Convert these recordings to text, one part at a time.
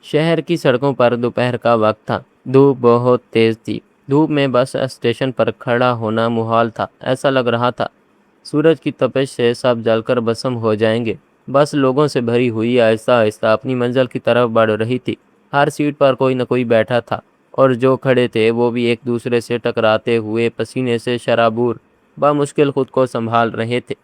شہر کی سڑکوں پر دوپہر کا وقت تھا۔ دھوپ بہت تیز تھی۔ دھوپ میں بس اسٹیشن پر کھڑا ہونا محال تھا۔ ایسا لگ رہا تھا سورج کی تپش سے سب جل کر بھسم ہو جائیں گے۔ بس لوگوں سے بھری ہوئی آہستہ آہستہ اپنی منزل کی طرف بڑھ رہی تھی۔ ہر سیٹ پر کوئی نہ کوئی بیٹھا تھا اور جو کھڑے تھے وہ بھی ایک دوسرے سے ٹکراتے ہوئے پسینے سے شرابور بمشکل خود کو سنبھال رہے تھے۔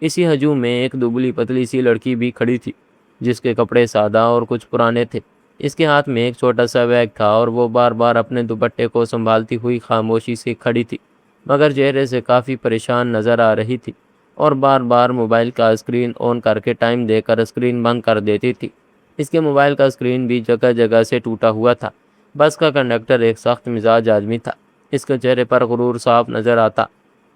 اسی ہجوم میں ایک دبلی پتلی سی لڑکی بھی کھڑی تھی جس کے کپڑے سادہ اور کچھ پرانے تھے۔ اس کے ہاتھ میں ایک چھوٹا سا بیگ تھا اور وہ بار بار اپنے دوپٹے کو سنبھالتی ہوئی خاموشی سے کھڑی تھی، مگر چہرے سے کافی پریشان نظر آ رہی تھی اور بار بار موبائل کا اسکرین آن کر کے ٹائم دے کر اسکرین بند کر دیتی تھی۔ اس کے موبائل کا اسکرین بھی جگہ جگہ سے ٹوٹا ہوا تھا۔ بس کا کنڈکٹر ایک سخت مزاج آدمی تھا۔ اس کے چہرے پر غرور صاف نظر آتا۔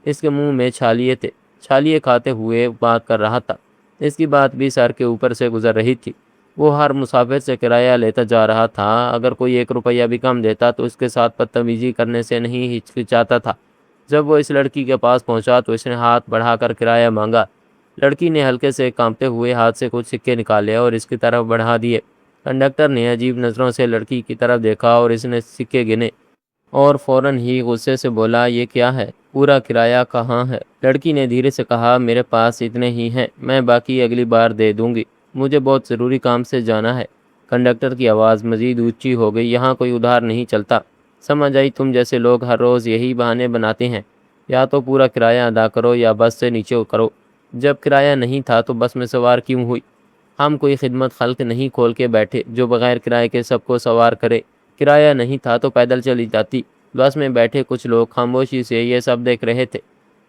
اس کے منہ میں چھالیے تھے، چھالیے کھاتے ہوئے بات کر رہا تھا۔ اس کی بات بھی سر کے اوپر سے گزر رہی تھی۔ وہ ہر مسافر سے کرایہ لیتا جا رہا تھا۔ اگر کوئی 1 روپیہ بھی کم دیتا تو اس کے ساتھ بدتمیزی کرنے سے نہیں ہچکچاتا تھا۔ جب وہ اس لڑکی کے پاس پہنچا تو اس نے ہاتھ بڑھا کر کرایہ مانگا۔ لڑکی نے ہلکے سے کانپتے ہوئے ہاتھ سے کچھ سکے نکالے اور اس کی طرف بڑھا دیے۔ کنڈکٹر نے عجیب نظروں سے لڑکی کی طرف دیکھا اور اس نے سکے گنے اور فوراً ہی غصے سے بولا، یہ کیا ہے؟ پورا کرایہ کہاں ہے؟ لڑکی نے دھیرے سے کہا، میرے پاس اتنے ہی ہیں، میں باقی اگلی بار دے دوں گی، مجھے بہت ضروری کام سے جانا ہے۔ کنڈکٹر کی آواز مزید اونچی ہو گئی، یہاں کوئی ادھار نہیں چلتا، سمجھ آئی؟ تم جیسے لوگ ہر روز یہی بہانے بناتے ہیں، یا تو پورا کرایہ ادا کرو یا بس سے نیچے اترو۔ جب کرایہ نہیں تھا تو بس میں سوار کیوں ہوئی؟ ہم کوئی خدمت خلق نہیں کھول کے بیٹھے جو بغیر کرایے کے سب کو سوار کرے۔ کرایہ نہیں تھا تو پیدل چلی جاتی۔ بس میں بیٹھے کچھ لوگ خاموشی سے یہ سب دیکھ رہے تھے۔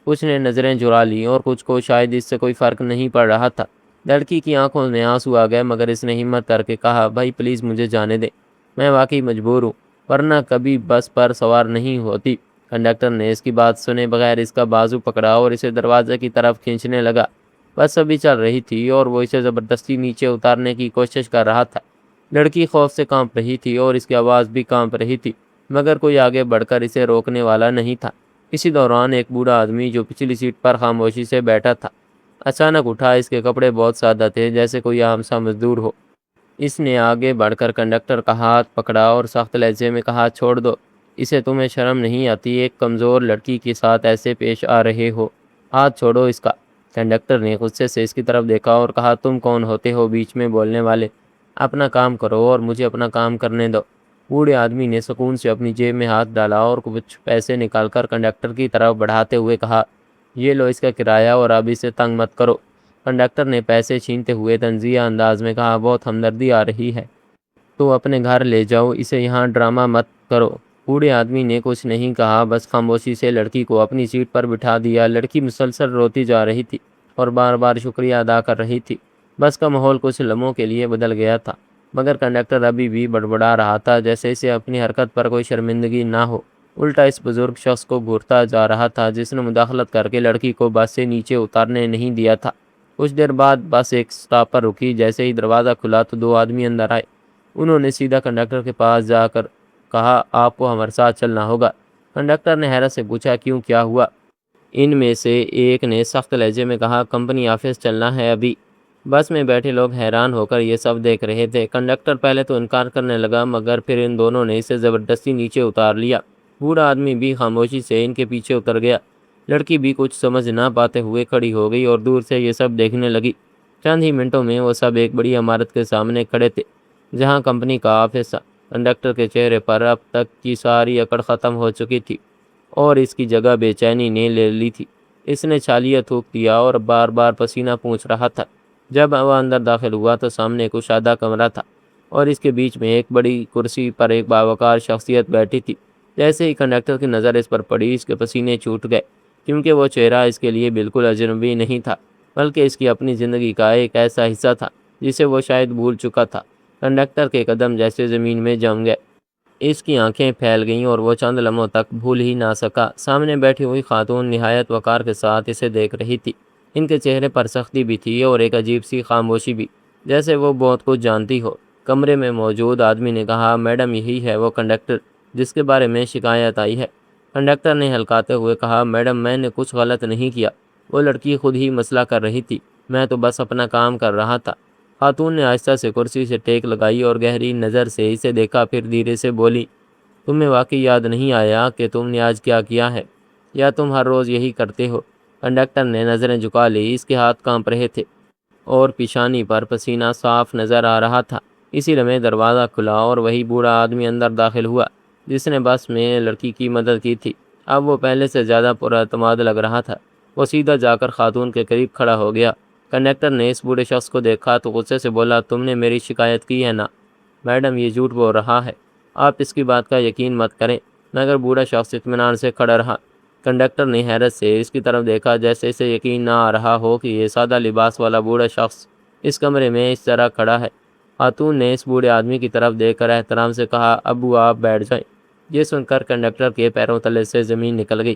کچھ نے نظریں جھرا لیں اور کچھ کو شاید اس سے کوئی فرق نہیں پڑ رہا تھا۔ لڑکی کی آنکھوں میں آنسو آ گئے مگر اس نے ہمت کر کے کہا، بھائی پلیز مجھے جانے دیں، میں واقعی مجبور ہوں، ورنہ کبھی بس پر سوار نہیں ہوتی۔ کنڈکٹر نے اس کی بات سنے بغیر اس کا بازو پکڑا اور اسے دروازے کی طرف کھینچنے لگا۔ بس ابھی چل رہی تھی اور وہ اسے زبردستی نیچے اتارنے کی کوشش کر رہا تھا۔ لڑکی خوف سے کانپ رہی تھی اور اس کی آواز بھی کانپ رہی تھی، مگر کوئی آگے بڑھ کر اسے روکنے والا نہیں تھا۔ اسی دوران ایک بوڑھا آدمی جو پچھلی سیٹ پر خاموشی سے بیٹھا تھا اچانک اٹھا۔ اس کے کپڑے بہت سادہ تھے، جیسے کوئی عام سا مزدور ہو۔ اس نے آگے بڑھ کر کنڈکٹر کا ہاتھ پکڑا اور سخت لہجے میں کہا، چھوڑ دو اسے، تمہیں شرم نہیں آتی؟ ایک کمزور لڑکی کے ساتھ ایسے پیش آ رہے ہو، ہاتھ چھوڑو اس کا۔ کنڈکٹر نے غصے سے اس کی طرف دیکھا اور کہا، تم کون ہوتے ہو بیچ میں بولنے والے؟ اپنا کام کرو اور مجھے اپنا کام کرنے دو۔ بوڑھے آدمی نے سکون سے اپنی جیب میں ہاتھ ڈالا اور کچھ پیسے نکال کر کنڈکٹر کی طرف بڑھاتے ہوئے کہا، یہ لو اس کا کرایہ اور اب اسے تنگ مت کرو۔ کنڈکٹر نے پیسے چھینتے ہوئے طنزیہ انداز میں کہا، بہت ہمدردی آ رہی ہے تو اپنے گھر لے جاؤ، اسے یہاں ڈرامہ مت کرو۔ بوڑھے آدمی نے کچھ نہیں کہا، بس خاموشی سے لڑکی کو اپنی سیٹ پر بٹھا دیا۔ لڑکی مسلسل روتی جا رہی تھی اور بار بار شکریہ ادا کر رہی تھی۔ بس کا ماحول کچھ لمحوں کے لیے بدل گیا تھا، مگر کنڈکٹر ابھی بھی بڑبڑا رہا تھا جیسے اسے اپنی حرکت پر کوئی شرمندگی نہ ہو۔ الٹا اس بزرگ شخص کو گھورتا جا رہا تھا جس نے مداخلت کر کے لڑکی کو بس سے نیچے اتارنے نہیں دیا تھا۔ کچھ دیر بعد بس ایک سٹاپ پر رکی۔ جیسے ہی دروازہ کھلا تو 2 آدمی اندر آئے۔ انہوں نے سیدھا کنڈکٹر کے پاس جا کر کہا، آپ کو ہمارے ساتھ چلنا ہوگا۔ کنڈکٹر نے حیرت سے پوچھا، کیوں، کیا ہوا؟ ان میں سے ایک نے سخت لہجے میں کہا، کمپنی آفس چلنا ہے ابھی۔ بس میں بیٹھے لوگ حیران ہو کر یہ سب دیکھ رہے تھے۔ کنڈکٹر پہلے تو انکار کرنے لگا مگر پھر ان دونوں نے اسے زبردستی نیچے اتار لیا۔ بوڑھا آدمی بھی خاموشی سے ان کے پیچھے اتر گیا۔ لڑکی بھی کچھ سمجھ نہ پاتے ہوئے کھڑی ہو گئی اور دور سے یہ سب دیکھنے لگی۔ چند ہی منٹوں میں وہ سب ایک بڑی عمارت کے سامنے کھڑے تھے جہاں کمپنی کا آفس تھا۔ کنڈکٹر کے چہرے پر اب تک کی ساری اکڑ ختم ہو چکی تھی اور اس کی جگہ بے چینی نے لے لی تھی۔ اس نے چھالیہ تھوک دیا اور بار بار پسینہ پونچھ رہا تھا۔ جب وہ اندر داخل ہوا تو سامنے کشادہ کمرہ تھا اور اس کے بیچ میں ایک بڑی کرسی پر ایک باوقار شخصیت بیٹھی تھی۔ جیسے ہی کنڈکٹر کی نظر اس پر پڑی اس کے پسینے چھوٹ گئے، کیونکہ وہ چہرہ اس کے لیے بالکل اجنبی نہیں تھا بلکہ اس کی اپنی زندگی کا ایک ایسا حصہ تھا جسے وہ شاید بھول چکا تھا۔ کنڈکٹر کے قدم جیسے زمین میں جم گئے، اس کی آنکھیں پھیل گئیں اور وہ چند لمحوں تک بھول ہی نہ سکا۔ سامنے بیٹھی ہوئی خاتون نہایت وقار کے ساتھ اسے دیکھ رہی تھی۔ ان کے چہرے پر سختی بھی تھی اور ایک عجیب سی خاموشی بھی، جیسے وہ بہت کچھ جانتی ہو۔ کمرے میں موجود آدمی نے کہا، میڈم یہی ہے وہ کنڈکٹر جس کے بارے میں شکایت آئی ہے۔ کنڈکٹر نے ہلکاتے ہوئے کہا، میڈم میں نے کچھ غلط نہیں کیا، وہ لڑکی خود ہی مسئلہ کر رہی تھی، میں تو بس اپنا کام کر رہا تھا۔ خاتون نے آہستہ سے کرسی سے ٹیک لگائی اور گہری نظر سے اسے دیکھا، پھر دھیرے سے بولی، تمہیں واقعی یاد نہیں آیا کہ تم نے آج کیا کیا ہے، یا تم ہر روز یہی کرتے ہو؟ کنڈکٹر نے نظریں جھکا لی، اس کے ہاتھ کانپ رہے تھے اور پیشانی پر پسینہ صاف نظر آ رہا تھا۔ اسی لمحے دروازہ کھلا اور وہی بوڑھا آدمی اندر داخل ہوا جس نے بس میں لڑکی کی مدد کی تھی۔ اب وہ پہلے سے زیادہ پراعتماد لگ رہا تھا۔ وہ سیدھا جا کر خاتون کے قریب کھڑا ہو گیا۔ کنڈکٹر نے اس بوڑھے شخص کو دیکھا تو غصے سے بولا، تم نے میری شکایت کی ہے نا؟ میڈم، یہ جھوٹ بول رہا ہے، آپ اس کی بات کا یقین مت کریں۔ مگر بوڑھا شخص اطمینان سے کھڑا رہا۔ کنڈکٹر نے حیرت سے اس کی طرف دیکھا، جیسے اسے یقین نہ آ رہا ہو کہ یہ سادہ لباس والا بوڑھا شخص اس کمرے میں اس طرح کھڑا ہے۔ خاتون نے اس بوڑھے آدمی کی طرف دیکھ کر احترام سے کہا، ابو آپ بیٹھ جائیں۔ یہ سن کر کنڈکٹر کے پیروں تلے سے زمین نکل گئی۔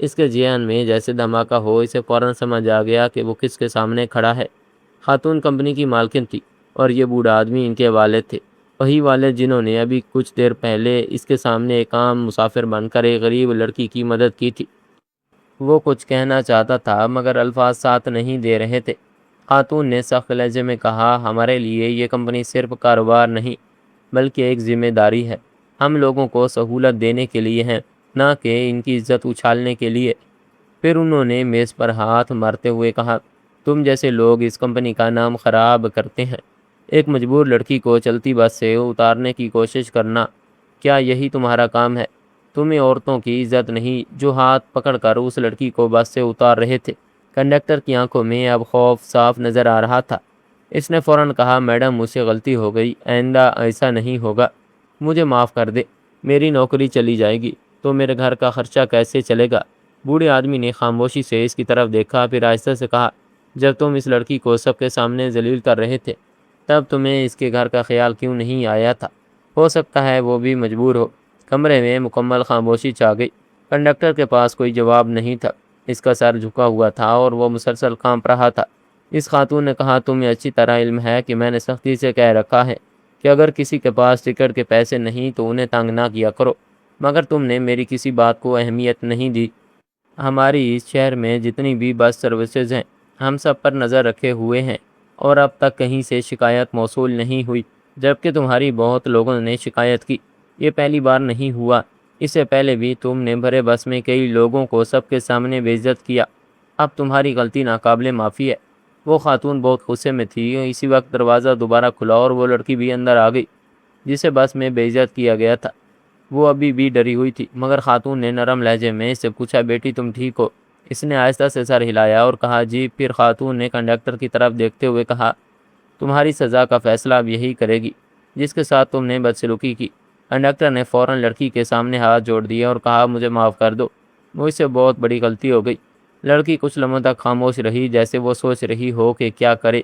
اس کے ذہن میں جیسے دھماکہ ہو، اسے فوراً سمجھ آ گیا کہ وہ کس کے سامنے کھڑا ہے۔ خاتون کمپنی کی مالکن تھی اور یہ بوڑھا آدمی ان کے والد تھے، وہی والد جنہوں نے ابھی کچھ دیر پہلے اس کے سامنے ایک عام مسافر بن کر ایک غریب لڑکی کی مدد کی تھی۔ وہ کچھ کہنا چاہتا تھا مگر الفاظ ساتھ نہیں دے رہے تھے۔ خاتون نے سخت لہجے میں کہا، ہمارے لیے یہ کمپنی صرف کاروبار نہیں بلکہ ایک ذمہ داری ہے۔ ہم لوگوں کو سہولت دینے کے لیے ہیں، نہ کہ ان کی عزت اچھالنے کے لیے۔ پھر انہوں نے میز پر ہاتھ مارتے ہوئے کہا، تم جیسے لوگ اس کمپنی کا نام خراب کرتے ہیں۔ ایک مجبور لڑکی کو چلتی بس سے اتارنے کی کوشش کرنا، کیا یہی تمہارا کام ہے؟ تمہیں عورتوں کی عزت نہیں جو ہاتھ پکڑ کر اس لڑکی کو بس سے اتار رہے تھے۔ کنڈکٹر کی آنکھوں میں اب خوف صاف نظر آ رہا تھا۔ اس نے فوراً کہا، میڈم مجھ سے غلطی ہو گئی، آئندہ ایسا نہیں ہوگا، مجھے معاف کر دے۔ میری نوکری چلی جائے گی تو میرے گھر کا خرچہ کیسے چلے گا؟ بوڑھے آدمی نے خاموشی سے اس کی طرف دیکھا، پھر آہستہ سے کہا، جب تم اس لڑکی کو سب کے سامنے ذلیل کر رہے تھے تب تمہیں اس کے گھر کا خیال کیوں نہیں آیا تھا؟ ہو سکتا ہے وہ بھی مجبور ہو۔ کمرے میں مکمل خاموشی چھا گئی۔ کنڈکٹر کے پاس کوئی جواب نہیں تھا، اس کا سر جھکا ہوا تھا اور وہ مسلسل کانپ رہا تھا۔ اس خاتون نے کہا، تمہیں اچھی طرح علم ہے کہ میں نے سختی سے کہہ رکھا ہے کہ اگر کسی کے پاس ٹکٹ کے پیسے نہیں تو انہیں تنگ نہ کیا کرو، مگر تم نے میری کسی بات کو اہمیت نہیں دی۔ ہماری اس شہر میں جتنی بھی بس سروسز ہیں ہم سب پر نظر رکھے ہوئے ہیں اور اب تک کہیں سے شکایت موصول نہیں ہوئی، جبکہ تمہاری بہت لوگوں نے شکایت کی۔ یہ پہلی بار نہیں ہوا، اس سے پہلے بھی تم نے بھرے بس میں کئی لوگوں کو سب کے سامنے بے عزت کیا۔ اب تمہاری غلطی ناقابل معافی ہے۔ وہ خاتون بہت غصے میں تھی۔ اسی وقت دروازہ دوبارہ کھلا اور وہ لڑکی بھی اندر آ گئی جسے بس میں بے عزت کیا گیا تھا۔ وہ ابھی بھی ڈری ہوئی تھی، مگر خاتون نے نرم لہجے میں اس سے پوچھا، بیٹی تم ٹھیک ہو؟ اس نے آہستہ سے سر ہلایا اور کہا، جی۔ پھر خاتون نے کنڈکٹر کی طرف دیکھتے ہوئے کہا، تمہاری سزا کا فیصلہ اب یہی کرے گی جس کے ساتھ تم نے بدسلوکی کی۔ کنڈکٹر نے فوراً لڑکی کے سامنے ہاتھ جوڑ دیے اور کہا، مجھے معاف کر دو، مجھ سے بہت بڑی غلطی ہو گئی۔ لڑکی کچھ لمحوں تک خاموش رہی، جیسے وہ سوچ رہی ہو کہ کیا کرے۔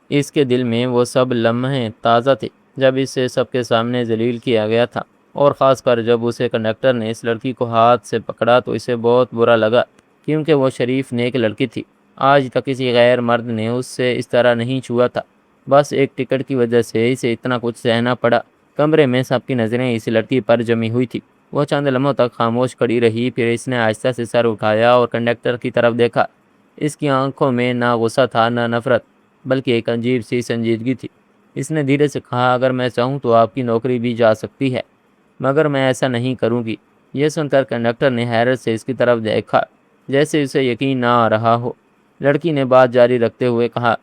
اس کے دل میں وہ سب لمحے تازہ تھے جب اسے سب کے سامنے ذلیل کیا گیا تھا، اور خاص کر جب اسے کنڈکٹر نے اس لڑکی کو ہاتھ سے پکڑا تو اسے بہت برا لگا، کیونکہ وہ شریف نیک لڑکی تھی۔ آج تک کسی غیر مرد نے اس سے اس طرح نہیں چھوا تھا۔ بس ایک ٹکٹ کی وجہ سے اسے اتنا کچھ سہنا پڑا۔ کمرے میں سب کی نظریں اس لڑکی پر جمی ہوئی تھی۔ وہ چند لمحوں تک خاموش کھڑی رہی، پھر اس نے آہستہ سے سر اٹھایا اور کنڈکٹر کی طرف دیکھا۔ اس کی آنکھوں میں نہ غصہ تھا نہ نفرت، بلکہ ایک عجیب سی سنجیدگی تھی۔ اس نے دھیرے سے کہا، اگر میں چاہوں تو آپ کی نوکری بھی جا سکتی ہے، مگر میں ایسا نہیں کروں گی۔ یہ سن کر کنڈکٹر نے حیرت سے اس کی طرف دیکھا، جیسے اسے یقین نہ آ رہا ہو۔ لڑکی نے بات جاری رکھتے ہوئے کہا،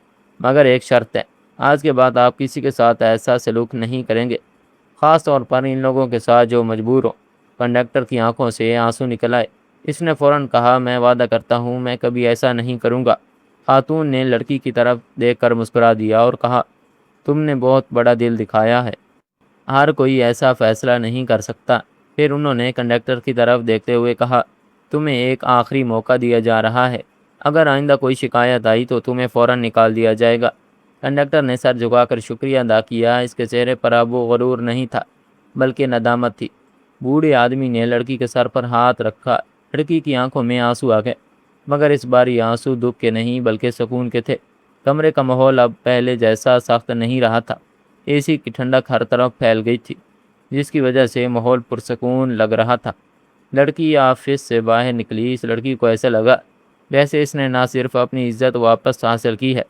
مگر ایک شرط ہے، آج کے بعد آپ کسی کے ساتھ ایسا سلوک نہیں کریں گے، خاص طور پر ان لوگوں کے ساتھ جو مجبور ہوں۔ کنڈکٹر کی آنکھوں سے آنسو نکل آئے۔ اس نے فوراً کہا، میں وعدہ کرتا ہوں میں کبھی ایسا نہیں کروں گا۔ خاتون نے لڑکی کی طرف دیکھ کر مسکرا دیا اور کہا، تم نے بہت بڑا دل دکھایا ہے، ہر کوئی ایسا فیصلہ نہیں کر سکتا۔ پھر انہوں نے کنڈکٹر کی طرف دیکھتے ہوئے کہا، تمہیں ایک آخری موقع دیا جا رہا ہے، اگر آئندہ کوئی شکایت آئی تو تمہیں فوراً نکال دیا جائے گا۔ کنڈکٹر نے سر جھکا کر شکریہ ادا کیا۔ اس کے چہرے پر اب وہ غرور نہیں تھا بلکہ ندامت تھی۔ بوڑھے آدمی نے لڑکی کے سر پر ہاتھ رکھا۔ لڑکی کی آنکھوں میں آنسو آ گئے، مگر اس بار یہ آنسو دکھ کے نہیں بلکہ سکون کے تھے۔ کمرے کا ماحول اب پہلے جیسا سخت نہیں رہا تھا۔ اے سی کی ٹھنڈک ہر طرف پھیل گئی تھی، جس کی وجہ سے ماحول پرسکون لگ رہا تھا۔ لڑکی آفس سے باہر نکلی۔ اس لڑکی کو ایسا لگا جیسے اس نے نہ صرف اپنی عزت واپس حاصل کی ہے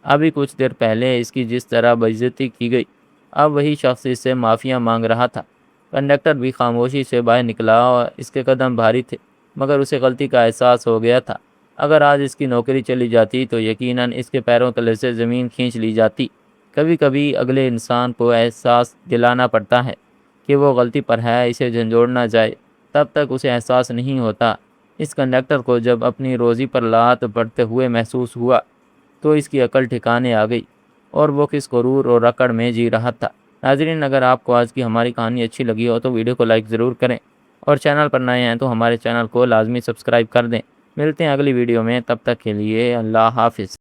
ابھی کچھ دیر پہلے اس کی جس طرح بےعزتی کی گئی، اب وہی شخص اس سے معافیا مانگ رہا تھا۔ کنڈکٹر بھی خاموشی سے باہر نکلا اور اس کے قدم بھاری تھے، مگر اسے غلطی کا احساس ہو گیا تھا۔ اگر آج اس کی نوکری چلی جاتی تو یقیناً اس کے پیروں تلے سے زمین کھینچ لی جاتی۔ کبھی کبھی اگلے انسان کو احساس دلانا پڑتا ہے کہ وہ غلطی پر ہے، اسے جھنجھوڑنا جائے، تب تک اسے احساس نہیں ہوتا۔ اس کنڈکٹر کو جب اپنی روزی پر لات پڑتے ہوئے محسوس ہوا تو اس کی عقل ٹھکانے آ گئی اور وہ کس غرور اور اکڑ میں جی رہا تھا۔ ناظرین، اگر آپ کو آج کی ہماری کہانی اچھی لگی ہو تو ویڈیو کو لائک ضرور کریں، اور چینل پر نئے ہیں تو ہمارے چینل کو لازمی سبسکرائب کر دیں۔ ملتے ہیں اگلی ویڈیو میں، تب تک کے لیے اللہ حافظ۔